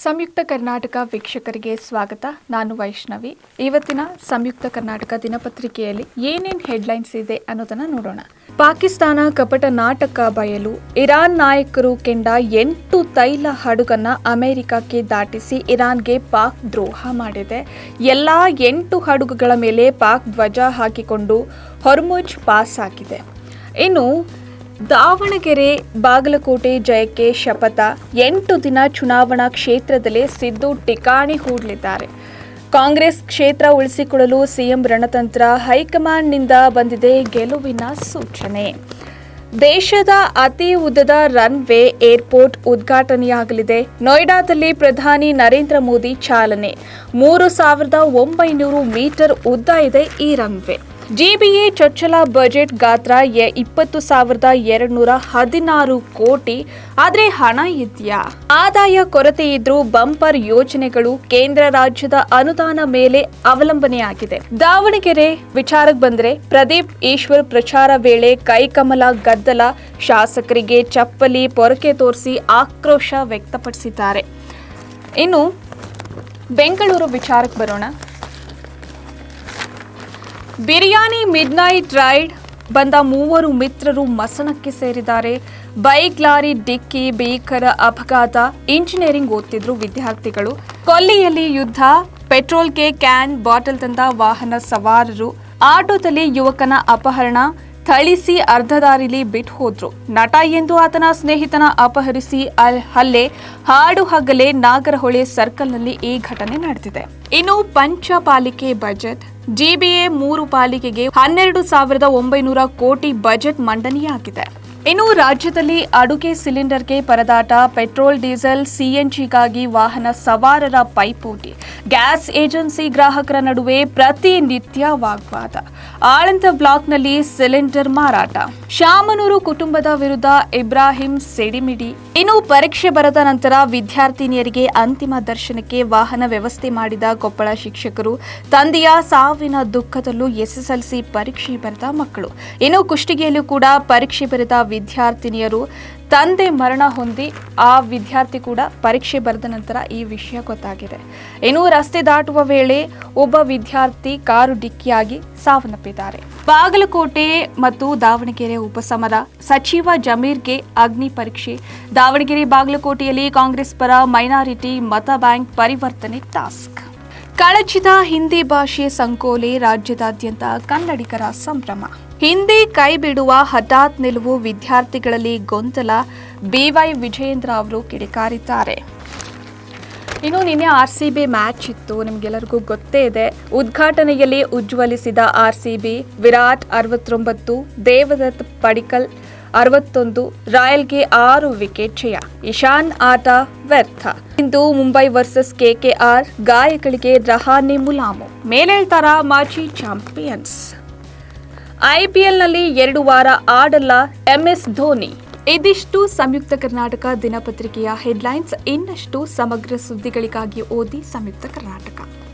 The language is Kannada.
ಸಂಯುಕ್ತ ಕರ್ನಾಟಕ ವೀಕ್ಷಕರಿಗೆ ಸ್ವಾಗತ. ನಾನು ವೈಷ್ಣವಿ. ಇವತ್ತಿನ ಸಂಯುಕ್ತ ಕರ್ನಾಟಕ ದಿನಪತ್ರಿಕೆಯಲ್ಲಿ ಏನೇನು ಹೆಡ್ಲೈನ್ಸ್ ಇದೆ ಅನ್ನೋದನ್ನ ನೋಡೋಣ. ಪಾಕಿಸ್ತಾನ ಕಪಟ ನಾಟಕ ಬಯಲು. ಇರಾನ್ ನಾಯಕರು ಕೆಂಡ 8 ತೈಲ ಹಡಗನ್ನ ಅಮೆರಿಕಕ್ಕೆ ದಾಟಿಸಿ ಇರಾನ್ಗೆ ಪಾಕ್ ದ್ರೋಹ ಮಾಡಿದೆ. ಎಲ್ಲಾ 8 ಹಡಗುಗಳ ಮೇಲೆ ಪಾಕ್ ಧ್ವಜ ಹಾಕಿಕೊಂಡು ಹೊರ್ಮುಜ್ ಪಾಸ್ ಆಗಿದೆ. ಇನ್ನು ದಾವಣಗೆರೆ ಬಾಗಲಕೋಟೆ ಜಯಕ್ಕೆ ಶಪಥ. 8 ದಿನ ಚುನಾವಣಾ ಕ್ಷೇತ್ರದಲ್ಲೇ ಸಿದ್ದು ಠಿಕಾಣಿ ಹೂಡಲಿದ್ದಾರೆ. ಕಾಂಗ್ರೆಸ್ ಕ್ಷೇತ್ರ ಉಳಿಸಿಕೊಳ್ಳಲು ಸಿಎಂ ರಣತಂತ್ರ. ಹೈಕಮಾಂಡ್ನಿಂದ ಬಂದಿದೆ ಗೆಲುವಿನ ಸೂಚನೆ. ದೇಶದ ಅತಿ ಉದ್ದದ ರನ್ವೇ ಏರ್ಪೋರ್ಟ್ ಉದ್ಘಾಟನೆಯಾಗಲಿದೆ. ನೋಯ್ಡಾದಲ್ಲಿ ಪ್ರಧಾನಿ ನರೇಂದ್ರ ಮೋದಿ ಚಾಲನೆ. 3900 ಮೀಟರ್ ಉದ್ದ ಇದೆ ಈ ರನ್ವೇ. ಜಿಬಿಎ ಚೊಚ್ಚಲ ಬಜೆಟ್ ಗಾತ್ರ 20,216 ಕೋಟಿ. ಆದರೆ ಹಣ ಇದೆಯಾ? ಆದಾಯ ಕೊರತೆ ಇದ್ರೂ ಬಂಪರ್ ಯೋಜನೆಗಳು ಕೇಂದ್ರ ರಾಜ್ಯದ ಅನುದಾನ ಮೇಲೆ ಅವಲಂಬನೆಯಾಗಿದೆ. ದಾವಣಗೆರೆ ವಿಚಾರಕ್ಕೆ ಬಂದ್ರೆ ಪ್ರದೀಪ್ ಈಶ್ವರ್ ಪ್ರಚಾರ ವೇಳೆ ಕೈಕಮಲ ಗದ್ದಲ. ಶಾಸಕರಿಗೆ ಚಪ್ಪಲಿ ಪೊರಕೆ ತೋರಿಸಿ ಆಕ್ರೋಶ ವ್ಯಕ್ತಪಡಿಸಿದ್ದಾರೆ. ಇನ್ನು ಬೆಂಗಳೂರು ವಿಚಾರಕ್ಕೆ ಬರೋಣ. ಬಿರಿಯಾನಿ ಮಿಡ್ನೈಟ್ ರೈಡ್ ಬಂದ 3 ಮಿತ್ರರು ಮಸಣಕ್ಕೆ ಸೇರಿದ್ದಾರೆ. ಬೈಕ್ ಲಾರಿ ಡಿಕ್ಕಿ ಭೀಕರ ಅಪಘಾತ. ಇಂಜಿನಿಯರಿಂಗ್ ಓದ್ತಿದ್ರು ವಿದ್ಯಾರ್ಥಿಗಳು. ಕೊಲ್ಲಿಯಲ್ಲಿ ಯುದ್ಧ. ಪೆಟ್ರೋಲ್ಗೆ ಕ್ಯಾನ್ ಬಾಟಲ್ ತಂದ ವಾಹನ ಸವಾರರು. ಆಟೋದಲ್ಲಿ ಯುವಕನ ಅಪಹರಣ. ಥಳಿಸಿ ಅರ್ಧ ದಾರಿಲಿ ಬಿಟ್ಟು ಹೋದ್ರು. ನಟ ಎಂದು ಆತನ ಸ್ನೇಹಿತನ ಅಪಹರಿಸಿ ಹಲ್ಲೆ. ಹಾಡು ಹಗಲೇ ನಾಗರಹೊಳೆ ಸರ್ಕಲ್ನಲ್ಲಿ ಈ ಘಟನೆ ನಡೆದಿದೆ. ಇನ್ನು ಪಂಚಪಾಲಿಕೆ ಬಜೆಟ್. ಜಿಬಿಎ 3 ಪಾಲಿಕೆಗೆ 12,900 ಕೋಟಿ ಬಜೆಟ್ ಮಂಡನೆಯಾಗಿದೆ. ಇನ್ನು ರಾಜ್ಯದಲ್ಲಿ ಅಡುಗೆ ಸಿಲಿಂಡರ್ಗೆ ಪರದಾಟ. ಪೆಟ್ರೋಲ್ ಡೀಸೆಲ್ ಸಿಎನ್ಜಿಗಾಗಿ ವಾಹನ ಸವಾರರ ಪೈಪೋಟಿ. ಗ್ಯಾಸ್ ಏಜೆನ್ಸಿ ಗ್ರಾಹಕರ ನಡುವೆ ಪ್ರತಿನಿತ್ಯ ವಾಗ್ವಾದ. ಆಳಂದ ಬ್ಲಾಕ್ನಲ್ಲಿ ಸಿಲಿಂಡರ್ ಮಾರಾಟ. ಶಾಮನೂರು ಕುಟುಂಬದ ವಿರುದ್ಧ ಇಬ್ರಾಹಿಂ ಸಿಡಿಮಿಡಿ. ಇನ್ನು ಪರೀಕ್ಷೆ ಬರೆದ ನಂತರ ವಿದ್ಯಾರ್ಥಿನಿಯರಿಗೆ ಅಂತಿಮ ದರ್ಶನಕ್ಕೆ ವಾಹನ ವ್ಯವಸ್ಥೆ ಮಾಡಿದ ಕೊಪ್ಪಳ ಶಿಕ್ಷಕರು. ತಂದೆಯ ಸಾವಿನ ದುಃಖದಲ್ಲೂ ಎಸ್ಎಸ್ಎಲ್ಸಿ ಪರೀಕ್ಷೆ ಬರೆದ ಮಕ್ಕಳು. ಇನ್ನು ಕುಷ್ಟಗಿಯಲ್ಲೂ ಕೂಡ ಪರೀಕ್ಷೆ ಬರೆದ ವಿದ್ಯಾರ್ಥಿನಿಯರು. ತಂದೆ ಮರಣ ಹೊಂದಿ ಆ ವಿದ್ಯಾರ್ಥಿ ಕೂಡ ಪರೀಕ್ಷೆ ಬರೆದ ನಂತರ ಈ ವಿಷಯ ಗೊತ್ತಾಗಿದೆ. ಇನ್ನು ರಸ್ತೆ ದಾಟುವ ವೇಳೆ ಒಬ್ಬ ವಿದ್ಯಾರ್ಥಿ ಕಾರು ಡಿಕ್ಕಿಯಾಗಿ ಸಾವನ್ನಪ್ಪಿದ್ದಾರೆ. ಬಾಗಲಕೋಟೆ ಮತ್ತು ದಾವಣಗೆರೆ ಉಪಸಮರ. ಸಚಿವ ಜಮೀರ್ಗೆ ಅಗ್ನಿ ಪರೀಕ್ಷೆ. ದಾವಣಗೆರೆ ಬಾಗಲಕೋಟೆಯಲ್ಲಿ ಕಾಂಗ್ರೆಸ್ ಪರ ಮೈನಾರಿಟಿ ಮತ ಬ್ಯಾಂಕ್ ಪರಿವರ್ತನೆ ಟಾಸ್ಕ್. ಕಳಚಿದ ಹಿಂದಿ ಭಾಷೆ ಸಂಕೋಲೆ. ರಾಜ್ಯದಾದ್ಯಂತ ಕನ್ನಡಿಗರ ಸಂಭ್ರಮ. ಹಿಂದಿ ಕೈ ಬಿಡುವ ಹಠಾತ್ ನಿಲುವು. ವಿದ್ಯಾರ್ಥಿಗಳಲ್ಲಿ ಗೊಂದಲ. ಬಿವೈ ವಿಜಯೇಂದ್ರ ಅವರು ಕಿಡಿಕಾರಿದ್ದಾರೆ. ಇನ್ನು ನಿನ್ನೆ RCB ಮ್ಯಾಚ್ ಇತ್ತು, ನಿಮ್ಗೆಲ್ಲರಿಗೂ ಗೊತ್ತೇ ಇದೆ. ಉದ್ಘಾಟನೆಯಲ್ಲಿ ಉಜ್ವಲಿಸಿದ RCB. ವಿರಾಟ್ 69, ದೇವದತ್ ಪಡಿಕ್ಕಲ್ 61. ರಾಯಲ್ಗೆ 6 ವಿಕೆಟ್ ಜಯ. ಇಶಾನ್ ಆಟ ವ್ಯರ್ಥ. ಇಂದು ಮುಂಬೈ ವರ್ಸಸ್ KKR. ಗಾಯಗಳಿಗೆ ರಹಾನೆ ಮುಲಾಮು. ಮೇಲೇಳ್ತಾರ ಮಾಜಿ ಚಾಂಪಿಯನ್ಸ್. IPLನಲ್ಲಿ 2 ವಾರ ಆಡಲ್ಲ MS ಧೋನಿ. ಇದಿಷ್ಟು ಸಂಯುಕ್ತ ಕರ್ನಾಟಕ ದಿನಪತ್ರಿಕೆಯ ಹೆಡ್ಲೈನ್ಸ್. ಇನ್ನಷ್ಟು ಸಮಗ್ರ ಸುದ್ದಿಗಳಿಗಾಗಿ ಓದಿ ಸಂಯುಕ್ತ ಕರ್ನಾಟಕ.